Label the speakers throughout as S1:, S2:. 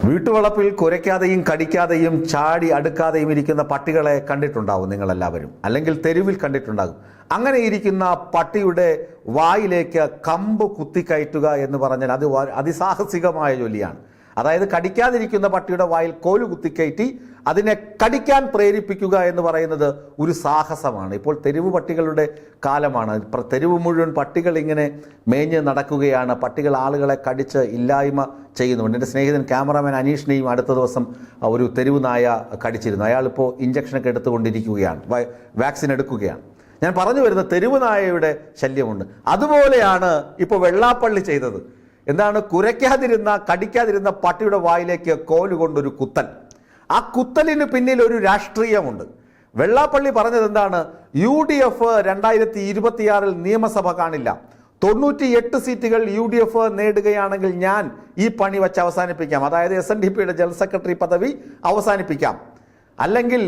S1: വീട്ടുവളപ്പിൽ കുരയ്ക്കാതെയും കടിക്കാതെയും ചാടി അടുക്കാതെയും ഇരിക്കുന്ന പട്ടികളെ കണ്ടിട്ടുണ്ടാവും നിങ്ങളെല്ലാവരും, അല്ലെങ്കിൽ തെരുവിൽ കണ്ടിട്ടുണ്ടാകും. അങ്ങനെ ഇരിക്കുന്ന പട്ടിയുടെ വായിലേക്ക് കമ്പ് കുത്തിക്കയറ്റുക എന്ന് പറഞ്ഞാൽ അത് അതിസാഹസികമായ ജോലിയാണ്. അതായത് കടിക്കാതിരിക്കുന്ന പട്ടിയുടെ വായിൽ കോല് കുത്തിക്കയറ്റി അതിനെ കടിക്കാൻ പ്രേരിപ്പിക്കുക എന്ന് പറയുന്നത് ഒരു സാഹസമാണ്. ഇപ്പോൾ തെരുവ് പട്ടികളുടെ കാലമാണ്. തെരുവ് മുഴുവൻ പട്ടികൾ ഇങ്ങനെ മേഞ്ഞ് നടക്കുകയാണ്. പട്ടികൾ ആളുകളെ കടിച്ച് ഇല്ലായ്മ ചെയ്യുന്നുണ്ട്. എൻ്റെ സ്നേഹിതൻ ക്യാമറാമാൻ അനീഷിനെയും അടുത്ത ദിവസം ഒരു തെരുവ് നായ കടിച്ചിരുന്നു. അയാളിപ്പോൾ ഇഞ്ചക്ഷനൊക്കെ എടുത്തുകൊണ്ടിരിക്കുകയാണ്, വാക്സിൻ എടുക്കുകയാണ്. ഞാൻ പറഞ്ഞു വരുന്ന തെരുവ് നായയുടെ ശല്യമുണ്ട്. അതുപോലെയാണ് ഇപ്പോൾ വെള്ളാപ്പള്ളി ചെയ്തത്. എന്താണ്? കുരയ്ക്കാതിരുന്ന കടിക്കാതിരുന്ന പട്ടിയുടെ വായിലേക്ക് കോലുകൊണ്ടൊരു കുത്തൽ. ആ കുത്തലിന് പിന്നിൽ ഒരു രാഷ്ട്രീയമുണ്ട്. വെള്ളാപ്പള്ളി പറഞ്ഞത് എന്താണ്? UDF 2026 നിയമസഭ കാണില്ല. 98 സീറ്റുകൾ UDF നേടുകയാണെങ്കിൽ ഞാൻ ഈ പണി വച്ച് അവസാനിപ്പിക്കാം. അതായത് SNDPയുടെ ജനറൽ സെക്രട്ടറി പദവി അവസാനിപ്പിക്കാം. അല്ലെങ്കിൽ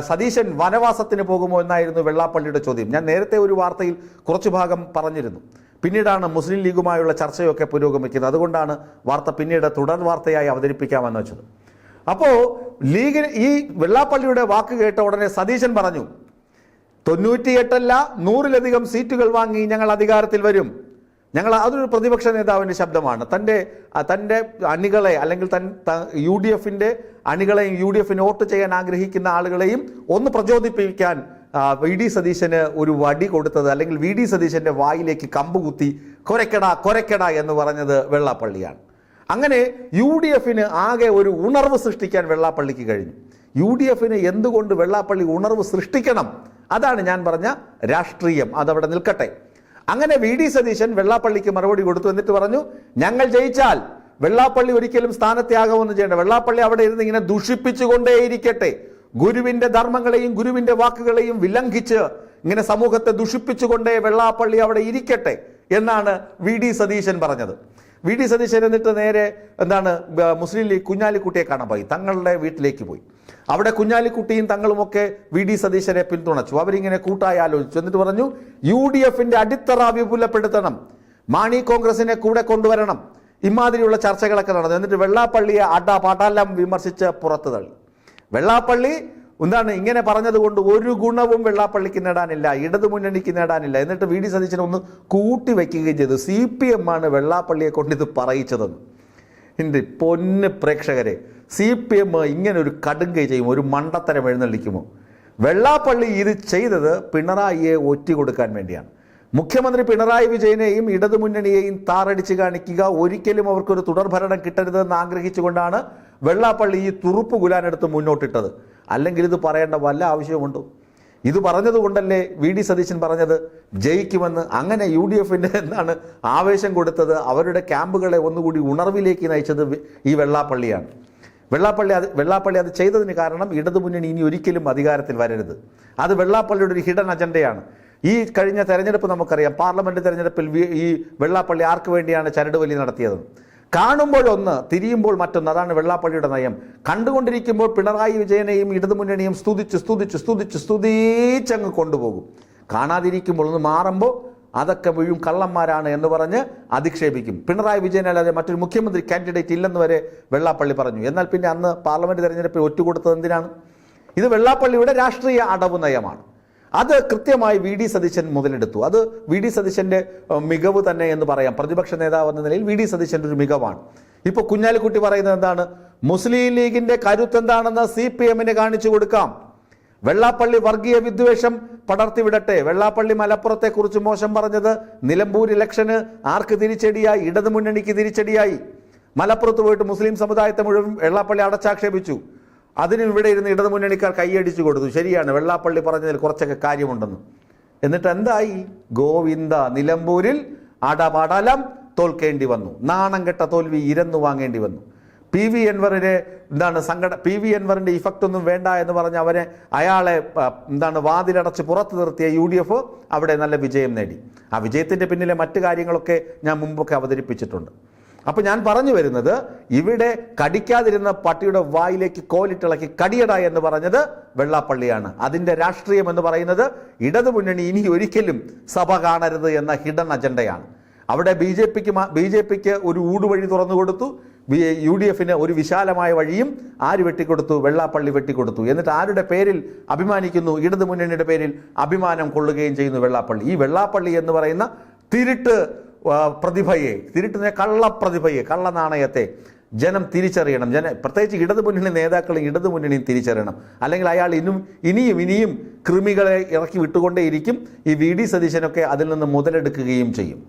S1: സതീശൻ വനവാസത്തിന് പോകുമോ എന്നായിരുന്നു വെള്ളാപ്പള്ളിയുടെ ചോദ്യം. ഞാൻ നേരത്തെ ഒരു വാർത്തയിൽ കുറച്ചു ഭാഗം പറഞ്ഞിരുന്നു. പിന്നീടാണ് മുസ്ലിം ലീഗുമായുള്ള ചർച്ചയൊക്കെ പുരോഗമിക്കുന്നത്. അതുകൊണ്ടാണ് വാർത്ത പിന്നീട് തുടർ വാർത്തയായി അവതരിപ്പിക്കാമെന്ന് വെച്ചത്. അപ്പോൾ ലീഗിന് ഈ വെള്ളാപ്പള്ളിയുടെ വാക്ക് കേട്ട ഉടനെ സതീശൻ പറഞ്ഞു, 98 100-ലധികം സീറ്റുകൾ വാങ്ങി ഞങ്ങൾ അധികാരത്തിൽ വരും. അതൊരു പ്രതിപക്ഷ നേതാവിൻ്റെ ശബ്ദമാണ്. തൻ്റെ അണികളെ, അല്ലെങ്കിൽ UDFന്റെ അണികളെയും UDFന് വോട്ട് ചെയ്യാൻ ആഗ്രഹിക്കുന്ന ആളുകളെയും ഒന്ന് പ്രചോദിപ്പിക്കാൻ VD സതീശന് ഒരു വടി കൊടുത്തത്, അല്ലെങ്കിൽ VD സതീശന്റെ വായിലേക്ക് കമ്പ് കുത്തി കൊരക്കട എന്ന് പറഞ്ഞത് വെള്ളാപ്പള്ളിയാണ്. അങ്ങനെ UDFന് ആകെ ഒരു ഉണർവ് സൃഷ്ടിക്കാൻ വെള്ളാപ്പള്ളിക്ക് കഴിഞ്ഞു. UDFന് എന്തുകൊണ്ട് വെള്ളാപ്പള്ളി ഉണർവ് സൃഷ്ടിക്കണം? അതാണ് ഞാൻ പറഞ്ഞ രാഷ്ട്രീയം. അതവിടെ നിൽക്കട്ടെ. അങ്ങനെ VD സതീശൻ വെള്ളാപ്പള്ളിക്ക് മറുപടി കൊടുത്തു. എന്നിട്ട് പറഞ്ഞു, ഞങ്ങൾ ജയിച്ചാൽ വെള്ളാപ്പള്ളി ഒരിക്കലും സ്ഥാനത്യാഗമൊന്നും ചെയ്യേണ്ട, വെള്ളാപ്പള്ളി അവിടെ ഇരുന്ന് ഇങ്ങനെ ദുഷിപ്പിച്ചുകൊണ്ടേയിരിക്കട്ടെ, ഗുരുവിന്റെ ധർമ്മങ്ങളെയും ഗുരുവിന്റെ വാക്കുകളെയും വിലംഘിച്ച് ഇങ്ങനെ സമൂഹത്തെ ദുഷിപ്പിച്ചുകൊണ്ടേ വെള്ളാപ്പള്ളി അവിടെ ഇരിക്കട്ടെ എന്നാണ് VD സതീശൻ പറഞ്ഞത്. VD സതീശൻ എന്നിട്ട് നേരെ മുസ്ലിം ലീഗ് കുഞ്ഞാലിക്കുട്ടിയെ കാണാൻ പോയി. തങ്ങളുടെ വീട്ടിലേക്ക് പോയി. അവിടെ കുഞ്ഞാലിക്കുട്ടിയും തങ്ങളുമൊക്കെ VD സതീശനെ പിന്തുണച്ചു. അവരിങ്ങനെ കൂട്ടായി ആലോചിച്ചു. എന്നിട്ട് പറഞ്ഞു, UDFന്റെ അടിത്തറ വിപുലപ്പെടുത്തണം, മാണി കോൺഗ്രസിനെ കൂടെ കൊണ്ടുവരണം. ഇമാതിരിയുള്ള ചർച്ചകളൊക്കെ നടന്നു. എന്നിട്ട് വെള്ളാപ്പള്ളിയെ പാട്ടാലം വിമർശിച്ച് പുറത്തു തള്ളി. വെള്ളാപ്പള്ളി ഇങ്ങനെ പറഞ്ഞതുകൊണ്ട് ഒരു ഗുണവും വെള്ളാപ്പള്ളിക്ക് നേടാനില്ല, ഇടതുമുന്നണിക്ക് നേടാനില്ല. എന്നിട്ട് VD സതീശനെ ഒന്ന് കൂട്ടി വയ്ക്കുകയും ചെയ്തു. CPM ആണ് വെള്ളാപ്പള്ളിയെ കൊണ്ട് ഇത് പറയിച്ചതെന്ന്. എൻ്റെ പൊന്ന് പ്രേക്ഷകരെ, CPM ഇങ്ങനെ ഒരു കടുങ്കൈ ചെയ്യുമോ? ഒരു മണ്ടത്തരം എഴുന്നള്ളിക്കുമോ? വെള്ളാപ്പള്ളി ഇത് ചെയ്തത് പിണറായിയെ ഒറ്റ കൊടുക്കാൻ വേണ്ടിയാണ്. മുഖ്യമന്ത്രി പിണറായി വിജയനെയും ഇടതുമുന്നണിയെയും താറടിച്ച് കാണിക്കുക, ഒരിക്കലും അവർക്കൊരു തുടർഭരണം കിട്ടരുതെന്ന് ആഗ്രഹിച്ചുകൊണ്ടാണ് വെള്ളാപ്പള്ളി ഈ തുറുപ്പ് ഗുലാനെടുത്ത് മുന്നോട്ടിട്ടത്. അല്ലെങ്കിൽ ഇത് പറയേണ്ട വല്ല ആവശ്യമുണ്ടോ? ഇത് പറഞ്ഞതുകൊണ്ടല്ലേ VD സതീശൻ പറഞ്ഞത് ജയിക്കുമെന്ന്. അങ്ങനെ UDFന്റെ ആവേശം കൊടുത്തത്, അവരുടെ ക്യാമ്പുകളെ ഒന്നുകൂടി ഉണർവിലേക്ക് നയിച്ചത് ഈ വെള്ളാപ്പള്ളിയാണ്. വെള്ളാപ്പള്ളി അത് ചെയ്തതിന് കാരണം ഇടതുമുന്നണി ഇനി ഒരിക്കലും അധികാരത്തിൽ വരരുത്. അത് വെള്ളാപ്പള്ളിയുടെ ഒരു ഹിഡൻ അജണ്ടയാണ്. ഈ കഴിഞ്ഞ തെരഞ്ഞെടുപ്പ് നമുക്കറിയാം, പാർലമെന്റ് തെരഞ്ഞെടുപ്പിൽ ഈ വെള്ളാപ്പള്ളി ആർക്ക് വേണ്ടിയാണ് ചരടുവലി നടത്തിയത്? കാണുമ്പോൾ ഒന്ന്, തിരിയുമ്പോൾ മറ്റൊന്ന്. അതാണ് വെള്ളാപ്പള്ളിയുടെ നയം. കണ്ടുകൊണ്ടിരിക്കുമ്പോൾ പിണറായി വിജയനെയും ഇടതുമുന്നണിയും സ്തുതിച്ചങ്ങ് കൊണ്ടുപോകും. കാണാതിരിക്കുമ്പോൾ ഒന്ന് മാറുമ്പോൾ അതൊക്കെ മുഴുവൻ കള്ളന്മാരാണ് എന്ന് പറഞ്ഞ് അധിക്ഷേപിക്കും. പിണറായി വിജയനല്ലാതെ മറ്റൊരു മുഖ്യമന്ത്രി കാൻഡിഡേറ്റ് ഇല്ലെന്ന് വരെ വെള്ളാപ്പള്ളി പറഞ്ഞു. എന്നാൽ പിന്നെ അന്ന് പാർലമെന്റ് തെരഞ്ഞെടുപ്പിൽ ഒറ്റുകൊടുത്തത് എന്തിനാണ്? ഇത് വെള്ളാപ്പള്ളിയുടെ രാഷ്ട്രീയ അടവ് നയമാണ്. അത് കൃത്യമായി VD സതീശൻ മുതലെടുത്തു. അത് VD സതീശന്റെ മികവ് തന്നെ എന്ന് പറയാം. പ്രതിപക്ഷ നേതാവ് എന്ന നിലയിൽ VD സതീശന്റെ ഒരു മികവാണ്. ഇപ്പോൾ കുഞ്ഞാലിക്കുട്ടി പറയുന്നത് എന്താണ്? മുസ്ലിം ലീഗിന്റെ കരുത്ത് എന്താണെന്ന് CPMന് കാണിച്ചു കൊടുക്കാം. വെള്ളാപ്പള്ളി വർഗീയ വിദ്വേഷം പടർത്തിവിടട്ടെ. വെള്ളാപ്പള്ളി മലപ്പുറത്തെ കുറിച്ച് മോശം പറഞ്ഞത് നിലമ്പൂർ ഇലക്ഷന് ആർക്ക് തിരിച്ചടിയായി? ഇടതുമുന്നണിക്ക് തിരിച്ചടിയായി. മലപ്പുറത്ത് പോയിട്ട് മുസ്ലിം സമുദായത്തെ മുഴുവൻ വെള്ളാപ്പള്ളി അടച്ചാക്ഷേപിച്ചു. അതിനും ഇവിടെ ഇരുന്ന് ഇടതുമുന്നണിക്കാർ കൈയടിച്ചു കൊടുത്തു. ശരിയാണ്, വെള്ളാപ്പള്ളി പറഞ്ഞതിൽ കുറച്ചൊക്കെ കാര്യമുണ്ടെന്ന്. എന്നിട്ട് എന്തായി? ഗോവിന്ദ, നിലമ്പൂരിൽ അടപടലം തോൽക്കേണ്ടി വന്നു. നാണം കെട്ട തോൽവി ഇരന്നു വാങ്ങേണ്ടി വന്നു. PV അൻവറിനെ PV അൻവറിന്റെ ഇഫക്റ്റ് ഒന്നും വേണ്ട എന്ന് പറഞ്ഞ് അയാളെ വാതിലടച്ച് പുറത്തു നിർത്തിയ UDF അവിടെ നല്ല വിജയം നേടി. ആ വിജയത്തിന്റെ പിന്നിലെ മറ്റു കാര്യങ്ങളൊക്കെ ഞാൻ മുമ്പൊക്കെ അവതരിപ്പിച്ചിട്ടുണ്ട്. അപ്പോൾ ഞാൻ പറഞ്ഞു വരുന്നത്, ഇവിടെ കടിക്കാതിരുന്ന പട്ടിയുടെ വായിലേക്ക് കോലിട്ടിളക്കി കടിയട എന്ന് പറഞ്ഞത് വെള്ളാപ്പള്ളിയാണ്. അതിൻ്റെ രാഷ്ട്രീയം എന്ന് പറയുന്നത് ഇടതുമുന്നണി ഇനി ഒരിക്കലും സഭ കാണരുത് എന്ന ഹിഡൻ അജണ്ടയാണ്. അവിടെ ബി ജെ പിക്ക് ഒരു ഊടുവഴി തുറന്നു കൊടുത്തു. UDF-ന് ഒരു വിശാലമായ വഴിയും ആര് വെട്ടിക്കൊടുത്തു? വെള്ളാപ്പള്ളി വെട്ടിക്കൊടുത്തു. എന്നിട്ട് ആരുടെ പേരിൽ അഭിമാനിക്കുന്നു? ഇടതു മുന്നണിയുടെ പേരിൽ അഭിമാനം കൊള്ളുകയും ചെയ്യുന്നു വെള്ളാപ്പള്ളി. ഈ വെള്ളാപ്പള്ളി എന്ന് പറയുന്ന തിരുട്ട് പ്രതിഭയെ, തിരുട്ടിനെ കള്ളപ്രതിഭയെ, കള്ളനാണയത്തെ ജനം തിരിച്ചറിയണം. പ്രത്യേകിച്ച് ഇടതു മുന്നണി നേതാക്കളും ഇടതു മുന്നണിയും തിരിച്ചറിയണം. അല്ലെങ്കിൽ അയാൾ ഇനിയും കൃമികളെ ഇറക്കി വിട്ടുകൊണ്ടേയിരിക്കും. ഈ VD സതീശനൊക്കെ അതിൽ നിന്ന് മുതലെടുക്കുകയും ചെയ്യും.